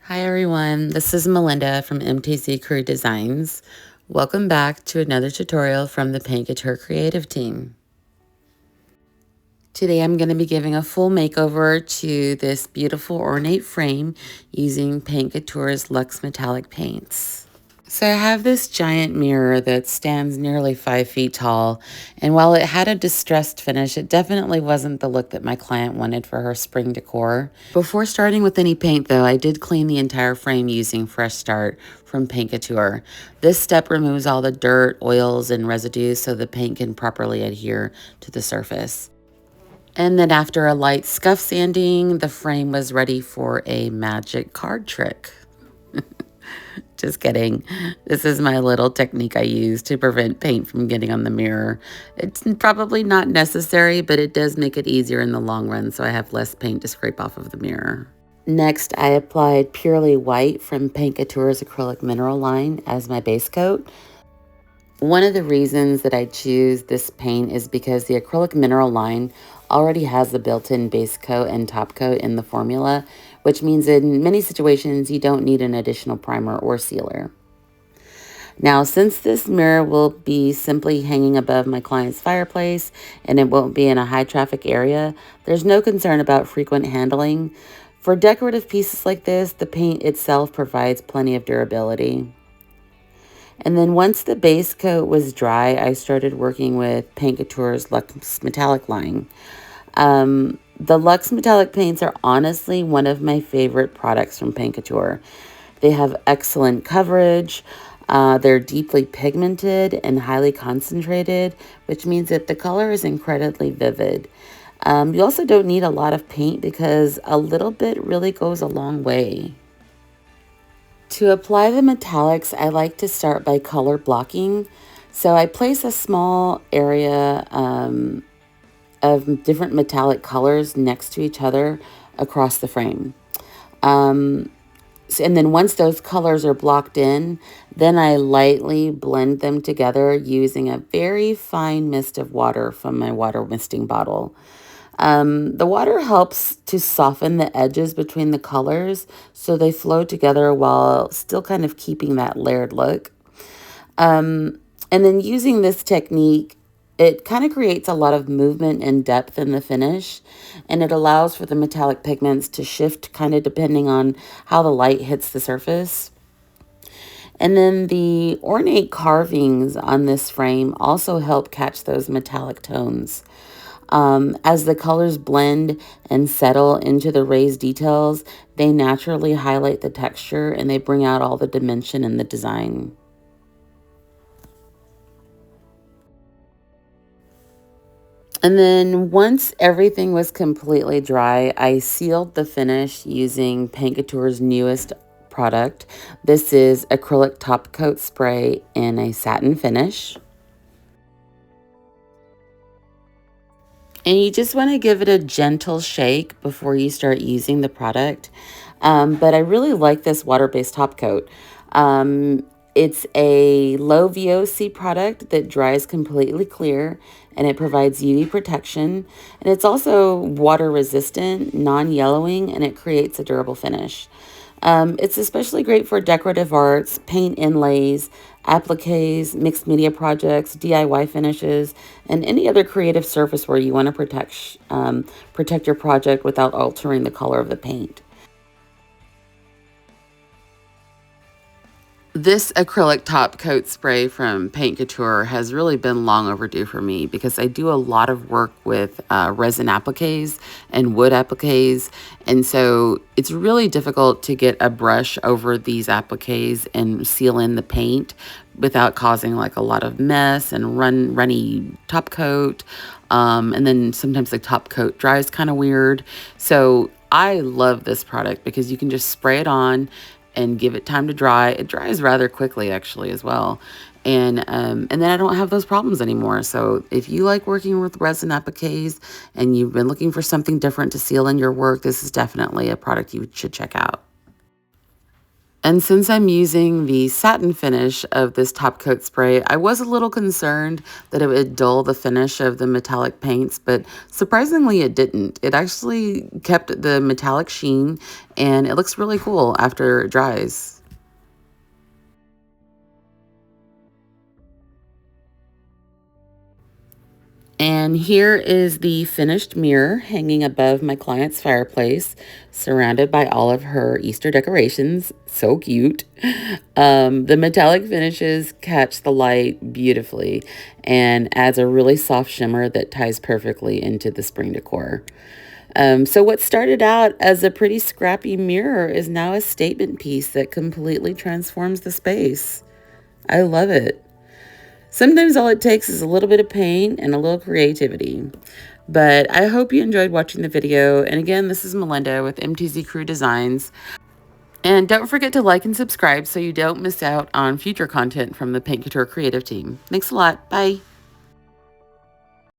Hi everyone, this is Melinda from MTC Crew Designs. Welcome back to another tutorial from the Couture creative team. Today I'm going to be giving a full makeover to this beautiful ornate frame using Couture's Lux Metallic paints. So I have this giant mirror that stands nearly 5 feet tall, and while it had a distressed finish, it definitely wasn't the look that my client wanted for her spring decor. Before starting with any paint though, I did clean the entire frame using Fresh Start from Couture. This step removes all the dirt, oils, and residues so the paint can properly adhere to the surface. And then after a light scuff sanding, the frame was ready for a magic card trick. Just kidding. This is my little technique I use to prevent paint from getting on the mirror. It's probably not necessary, but it does make it easier in the long run, so I have less paint to scrape off of the mirror. Next, I applied Purely White from Couture's Acrylic Mineral line as my base coat. One of the reasons that I choose this paint is because the acrylic mineral line already has the built-in base coat and top coat in the formula, which means in many situations you don't need an additional primer or sealer. Now, since this mirror will be simply hanging above my client's fireplace and it won't be in a high traffic area, there's no concern about frequent handling. For decorative pieces like this, the paint itself provides plenty of durability. And then once the base coat was dry, I started working with Couture's Lux Metallic line. The Lux Metallic paints are honestly one of my favorite products from Couture. They have excellent coverage. They're deeply pigmented and highly concentrated, which means that the color is incredibly vivid. You also don't need a lot of paint because a little bit really goes a long way. To apply the metallics, I like to start by color blocking. So I place a small area of different metallic colors next to each other across the frame. And then once those colors are blocked in, then I lightly blend them together using a very fine mist of water from my water misting bottle. The water helps to soften the edges between the colors so they flow together while still kind of keeping that layered look. And then using this technique, it kind of creates a lot of movement and depth in the finish, and it allows for the metallic pigments to shift kind of depending on how the light hits the surface. And then the ornate carvings on this frame also help catch those metallic tones. As the colors blend and settle into the raised details, they naturally highlight the texture and they bring out all the dimension in the design. And then once everything was completely dry, I sealed the finish using Couture's newest product. This is Acrylic Topcoat Spray in a satin finish. And you just want to give it a gentle shake before you start using the product. But I really like this water-based top coat. It's a low VOC product that dries completely clear and it provides UV protection. And it's also water resistant, non-yellowing, and it creates a durable finish. It's especially great for decorative arts, paint inlays, appliques, mixed media projects, DIY finishes, and any other creative surface where you want to protect your project without altering the color of the paint. This acrylic top coat spray from Couture has really been long overdue for me because I do a lot of work with resin appliques and wood appliques, and so it's really difficult to get a brush over these appliques and seal in the paint without causing like a lot of mess and runny top coat, and then sometimes the top coat dries kind of weird. So I love this product because you can just spray it on and give it time to dry. It dries rather quickly actually as well. And then I don't have those problems anymore. So if you like working with resin appliques and you've been looking for something different to seal in your work, this is definitely a product you should check out. And since I'm using the satin finish of this top coat spray, I was a little concerned that it would dull the finish of the metallic paints, but surprisingly it didn't. It actually kept the metallic sheen, and it looks really cool after it dries. And here is the finished mirror hanging above my client's fireplace, surrounded by all of her Easter decorations. So cute. The metallic finishes catch the light beautifully and adds a really soft shimmer that ties perfectly into the spring decor. So what started out as a pretty scrappy mirror is now a statement piece that completely transforms the space. I love it. Sometimes all it takes is a little bit of paint and a little creativity. But I hope you enjoyed watching the video. And again, this is Melinda with MTZ Crew Designs. And don't forget to like and subscribe so you don't miss out on future content from the Paint Couture creative team. Thanks a lot. Bye.